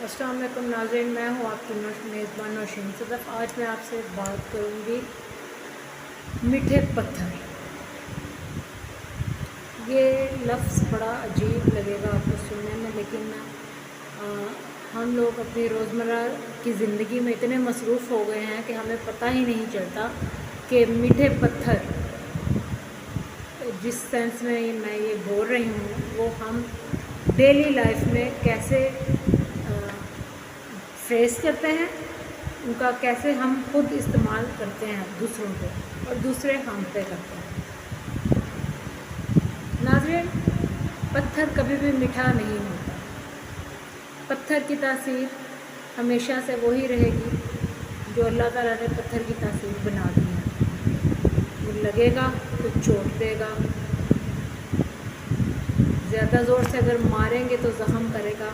अस्सलाम वालेकुम नाज़रीन, मैं हूँ आपकी मेज़बान नौशीन सदफ़। आज मैं आपसे बात करूँगी मीठे पत्थर। ये लफ्ज़ बड़ा अजीब लगेगा आपको सुनने में, लेकिन हम लोग अपनी रोज़मर्रा की ज़िंदगी में इतने मसरूफ़ हो गए हैं कि हमें पता ही नहीं चलता कि मीठे पत्थर जिस सेंस में मैं ये बोल रही हूँ वो हम डेली लाइफ में कैसे फेस करते हैं, उनका कैसे हम खुद इस्तेमाल करते हैं दूसरों पे और दूसरे हम पे करते हैं। नाज़रीन, पत्थर कभी भी मीठा नहीं होता। पत्थर की तासीर हमेशा से वही रहेगी जो अल्लाह ताला ने पत्थर की तासीर बना दी है। वो लगेगा तो चोट देगा, ज़्यादा ज़ोर से अगर मारेंगे तो ज़ख्म करेगा।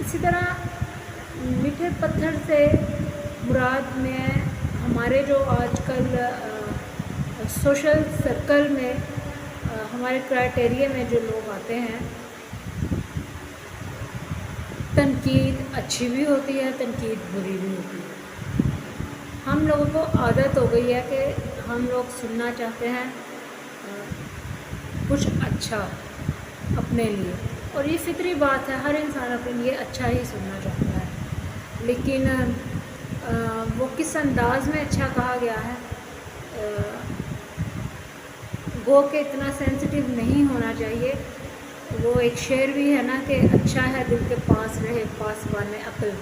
इसी तरह मीठे पत्थर से मुराद में हमारे जो आजकल सोशल सर्कल में हमारे क्राइटेरिया में जो लोग आते हैं, तनकीद अच्छी भी होती है, तनकीद बुरी भी होती है। हम लोगों को आदत हो गई है कि हम लोग सुनना चाहते हैं कुछ अच्छा अपने लिए, और ये फितरी बात है, हर इंसान अपने लिए अच्छा ही सुनना चाहता है। लेकिन वो किस अंदाज़ में अच्छा कहा गया है, गो के इतना सेंसिटिव नहीं होना चाहिए। वो एक शेर भी है ना कि अच्छा है दिल के पास रहे पासबाने अक्ल,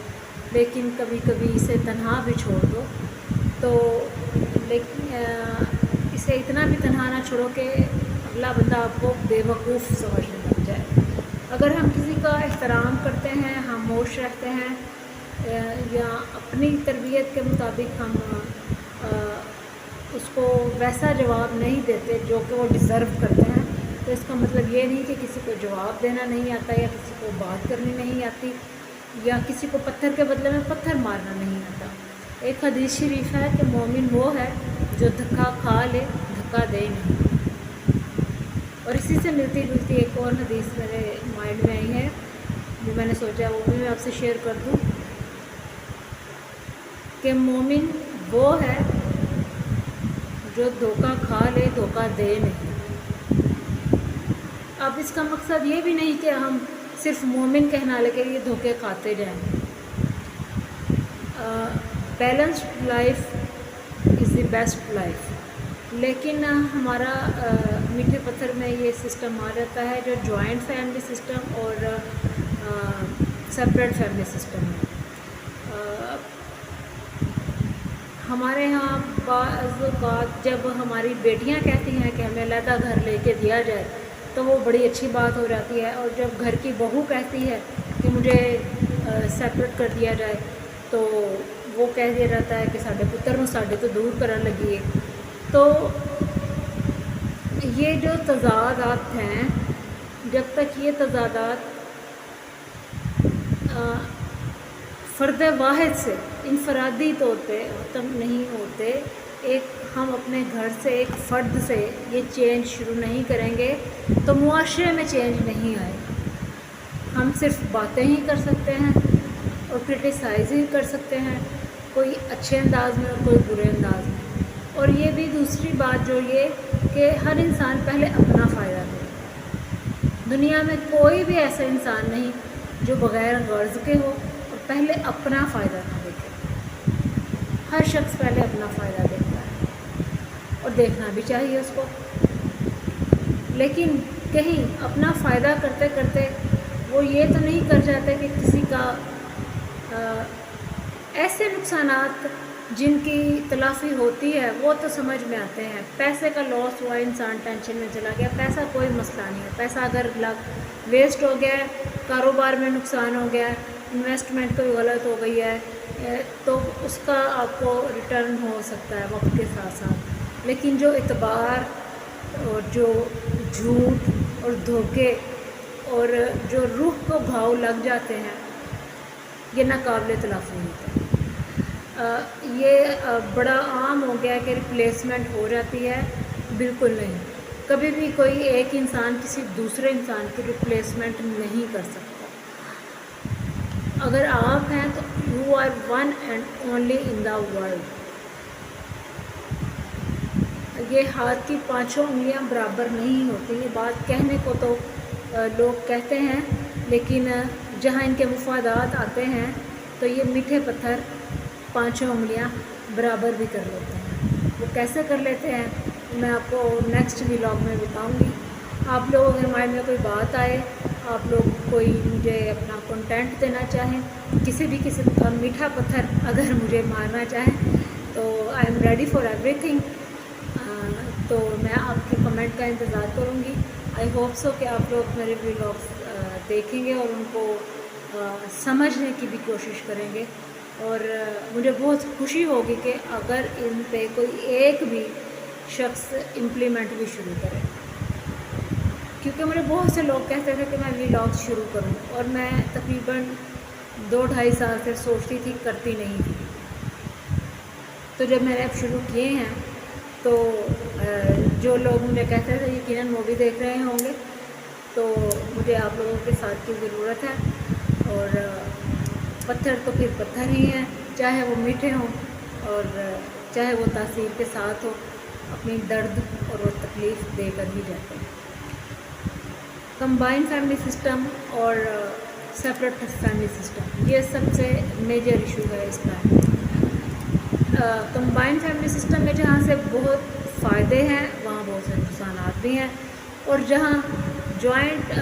लेकिन कभी कभी इसे तन्हा भी छोड़ दो। तो लेकिन इसे इतना भी तन्हा ना छोड़ो कि अगला बंदा आपको बेवकूफ़ समझने लग जाए। अगर हम किसी का एहतराम करते हैं, खामोश रहते हैं, या अपनी तरबियत के मुताबिक हम उसको वैसा जवाब नहीं देते जो कि वो डिज़र्व करते हैं, तो इसका मतलब ये नहीं कि किसी को जवाब देना नहीं आता, या किसी को बात करनी नहीं आती, या किसी को पत्थर के बदले में पत्थर मारना नहीं आता। एक हदीस शरीफ है कि मोमिन वो है जो धक्का खा ले, धक्का दे नहीं। और इसी से मिलती जुलती एक और हदीस मेरे माइंड में आई है जो मैंने सोचा वो भी मैं आपसे शेयर कर दूं कि मोमिन वो है जो धोखा खा ले, धोखा दे नहीं। अब इसका मकसद ये भी नहीं कि हम सिर्फ मोमिन कहलाने के लिए धोखे खाते जाएं। Balanced life is the best life. लेकिन हमारा मीठे पत्थर में ये सिस्टम आ जाता है जो जॉइंट फैमिली सिस्टम और सेपरेट फैमिली सिस्टम है। हमारे यहाँ बाज़ औक़ात जब हमारी बेटियाँ कहती हैं कि हमें अलग घर लेके दिया जाए तो वो बड़ी अच्छी बात हो जाती है, और जब घर की बहू कहती है कि मुझे सेपरेट कर दिया जाए तो वो कह दिया जाता है कि साढ़े पुत्र नूं साढ़े तो दूर करन लगी है। तो ये जो तज़ादात हैं, जब तक ये तज़ादात फ़र्द वाहिद से इनफरादी तौर पे ख़त्म नहीं होते, एक हम अपने घर से एक फ़र्द से ये चेंज शुरू नहीं करेंगे तो मुआशरे में चेंज नहीं आएगा। हम सिर्फ बातें ही कर सकते हैं और क्रिटिसाइज़ ही कर सकते हैं, कोई अच्छे अंदाज़ में और कोई बुरे अंदाज़ में। और ये भी दूसरी बात जो ये कि हर इंसान पहले अपना फ़ायदा करे। दुनिया में कोई भी ऐसा इंसान नहीं जो बग़ैर गर्ज़ के हो और पहले अपना फ़ायदा ना देखे। हर शख्स पहले अपना फ़ायदा देखता है और देखना भी चाहिए उसको। लेकिन कहीं अपना फ़ायदा करते करते वो ये तो नहीं कर जाते कि किसी का ऐसे नुकसानात जिनकी तलाफ़ी होती है वो तो समझ में आते हैं। पैसे का लॉस हुआ, इंसान टेंशन में चला गया, पैसा कोई मसला नहीं है। पैसा अगर वेस्ट हो गया है, कारोबार में नुकसान हो गया है, इन्वेस्टमेंट कोई गलत हो गई है, तो उसका आपको रिटर्न हो सकता है वक्त के साथ साथ। लेकिन जो इतबार और जो झूठ और धोखे और जो रूह को घाव लग जाते हैं, ये नाकाबिल तलाफ़ी होते हैं। ये बड़ा आम हो गया कि रिप्लेसमेंट हो जाती है। बिल्कुल नहीं, कभी भी कोई एक इंसान किसी दूसरे इंसान की रिप्लेसमेंट नहीं कर सकता। اگر آپ ہیں تو you are one and only in the world. یہ ہاتھ کی پانچوں انگلیاں برابر نہیں ہوتی. یہ بات کہنے کو تو لوگ کہتے ہیں، لیکن جہاں ان کے مفادات آتے ہیں تو یہ میٹھے پتھر پانچوں انگلیاں برابر بھی کر لیتے ہیں. وہ کیسے کر لیتے ہیں میں آپ کو نیکسٹ ولاگ میں بتاؤں گی. آپ لوگوں کے مائنڈ میں کوئی بات آئے، آپ لوگ کوئی مجھے اپنا کنٹینٹ دینا چاہیں، کسی بھی قسم کا میٹھا پتھر اگر مجھے مارنا چاہیں تو I am ready for every thing. تو میں آپ کے کمنٹ کا انتظار کروں گی. آئی ہوپ سو کہ آپ لوگ میرے ولاگس دیکھیں گے اور ان کو سمجھنے کی بھی کوشش کریں گے، اور مجھے بہت خوشی ہوگی کہ اگر ان پہ کوئی ایک بھی شخص امپلیمنٹ بھی شروع کرے. کیونکہ مجھے بہت سے لوگ کہتے تھے کہ میں ولاگ شروع کروں، اور میں تقریباً 2-2.5 سال سے سوچتی تھی، کرتی نہیں تھی. تو جب میں نے اب شروع کیے ہیں تو جو لوگ مجھے کہتے تھے یقیناً مووی دیکھ رہے ہوں گے، تو مجھے آپ لوگوں کے ساتھ کی ضرورت ہے. اور پتھر تو پھر پتھر ہی ہیں، چاہے وہ میٹھے ہوں اور چاہے وہ تاثیر کے ساتھ ہو، اپنی درد اور وہ تکلیف دے کر ہی جاتے ہیں. کمبائن فیملی سسٹم اور سیپریٹ فیملی سسٹم، یہ سب سے میجر ایشو ہے اس کا. کمبائن فیملی سسٹم میں جہاں سے بہت فائدے ہیں وہاں بہت سے نقصانات بھی ہیں، اور جہاں جوائنٹ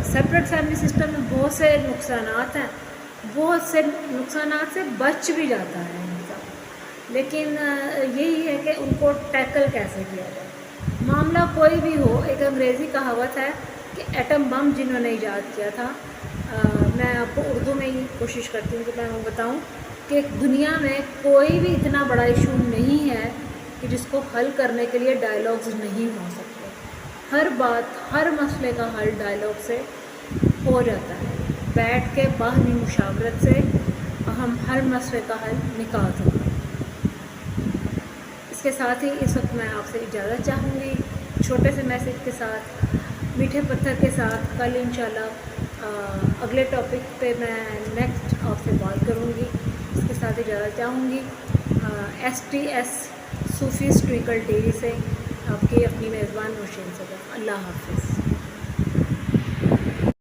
سیپریٹ فیملی سسٹم میں بہت سے نقصانات ہیں، بہت سے نقصانات سے بچ بھی جاتا ہے انسان. لیکن یہی ہے کہ ان کو ٹیکل کیسے کیا جائے. معاملہ کوئی بھی ہو، ایک انگریزی کہاوت ہے کہ ایٹم بم جنہوں نے ایجاد کیا تھا، میں آپ کو اردو میں ہی کوشش کرتی ہوں کہ میں وہ بتاؤں کہ دنیا میں کوئی بھی اتنا بڑا ایشو نہیں ہے کہ جس کو حل کرنے کے لیے ڈائلاگز نہیں ہو سکتے. ہر بات، ہر مسئلے کا حل ڈائلاگ سے ہو جاتا ہے. بیٹھ کے باہمی مشاورت سے ہم ہر مسئلے کا حل نکال سکتے ہیں. اس کے ساتھ ہی اس وقت میں آپ سے اجازت چاہوں گی چھوٹے سے میسیج کے ساتھ، میٹھے پتھر کے ساتھ. کل انشاءاللہ اگلے ٹاپک پہ میں نیکسٹ آپ سے بات کروں گی. اس کے ساتھ اجازت چاہوں گی. STS صوفی اسٹویکل ڈیری سے آپ کی اپنی میزبان نوشین صدف. اللہ حافظ.